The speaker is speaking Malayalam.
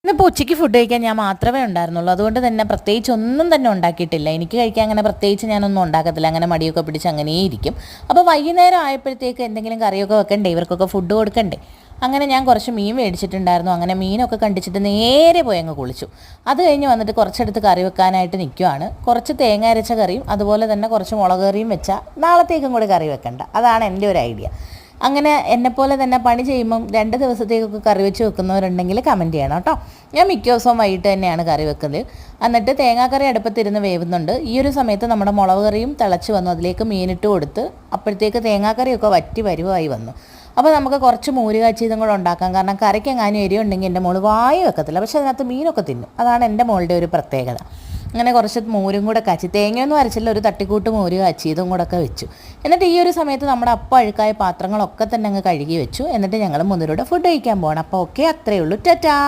ഇന്നിപ്പോൾ ഉച്ചയ്ക്ക് ഫുഡ് കഴിക്കാൻ ഞാൻ മാത്രമേ ഉണ്ടായിരുന്നുള്ളൂ. അതുകൊണ്ട് തന്നെ പ്രത്യേകിച്ച് ഒന്നും തന്നെ ഉണ്ടാക്കിയിട്ടില്ല. എനിക്ക് കഴിക്കാൻ അങ്ങനെ പ്രത്യേകിച്ച് ഞാനൊന്നും ഉണ്ടാക്കത്തില്ല. അങ്ങനെ മടിയൊക്കെ പിടിച്ച് അങ്ങനെ ഇരിക്കും. അപ്പോൾ വൈകുന്നേരം ആയപ്പോഴത്തേക്ക് എന്തെങ്കിലും കറിയൊക്കെ വെക്കണ്ടേ, ഇവർക്കൊക്കെ ഫുഡ് കൊടുക്കണ്ടേ. അങ്ങനെ ഞാൻ കുറച്ച് മീൻ മേടിച്ചിട്ടുണ്ടായിരുന്നു. അങ്ങനെ മീനൊക്കെ കണ്ടിച്ചിട്ട് നേരെ പോയി അങ്ങ് കുളിച്ചു. അത് കഴിഞ്ഞ് വന്നിട്ട് കുറച്ചെടുത്ത് കറി വെക്കാനായിട്ട് നിൽക്കുവാണ്. കുറച്ച് തേങ്ങ അരച്ച കറിയും അതുപോലെ തന്നെ കുറച്ച് മുളക് കറിയും വെച്ചാൽ നാളത്തേക്കും കൂടി കറി വെക്കണ്ട. അതാണ് എൻ്റെ ഒരു ഐഡിയ. അങ്ങനെ എന്നെപ്പോലെ തന്നെ പണി ചെയ്യുമ്പം 2 ദിവസത്തേക്കൊക്കെ കറി വെച്ച് വെക്കുന്നവരുണ്ടെങ്കിൽ കമൻറ്റ് ചെയ്യണം കേട്ടോ. ഞാൻ മിക്ക ദിവസവും വൈകിട്ട് തന്നെയാണ് കറി വെക്കുന്നത്. എന്നിട്ട് തേങ്ങാക്കറി അടുപ്പത്തിരുന്ന് വേവുന്നുണ്ട്. ഈ ഒരു സമയത്ത് നമ്മുടെ മുളക് കറിയും തിളച്ച് വന്നു. അതിലേക്ക് മീനിട്ട് കൊടുത്ത് അപ്പോഴത്തേക്ക് തേങ്ങാക്കറിയൊക്കെ വറ്റി വരുവായി വന്നു. അപ്പോൾ നമുക്ക് കുറച്ച് മോര് കാച്ചിയതും കൂടെ ഉണ്ടാക്കാം. കാരണം കറിക്ക് എങ്ങാനും എരിവുണ്ടെങ്കിൽ എൻ്റെ മോള് വായി വെക്കത്തില്ല, പക്ഷേ അതിനകത്ത് മീനൊക്കെ തിന്നും. അതാണ് എൻ്റെ മോളുടെ ഒരു പ്രത്യേകത. അങ്ങനെ കുറച്ച് മോരും കൂടെ കാച്ചി, തേങ്ങയൊന്നും അരച്ചില്ല, ഒരു തട്ടിക്കൂട്ട് മോര് കാച്ചി ഇതും കൂടെ ഒക്കെ വെച്ചു. എന്നിട്ട് ഈ ഒരു സമയത്ത് നമ്മുടെ അപ്പം അഴുക്കായ പാത്രങ്ങളൊക്കെ തന്നെ അങ്ങ് കഴുകി വെച്ചു. എന്നിട്ട് ഞങ്ങൾ മുന്നിലൂടെ ഫുഡ് കഴിക്കാൻ പോകണം. അപ്പോൾ ഓക്കെ, അത്രയേ ഉള്ളൂ. ടാറ്റാ.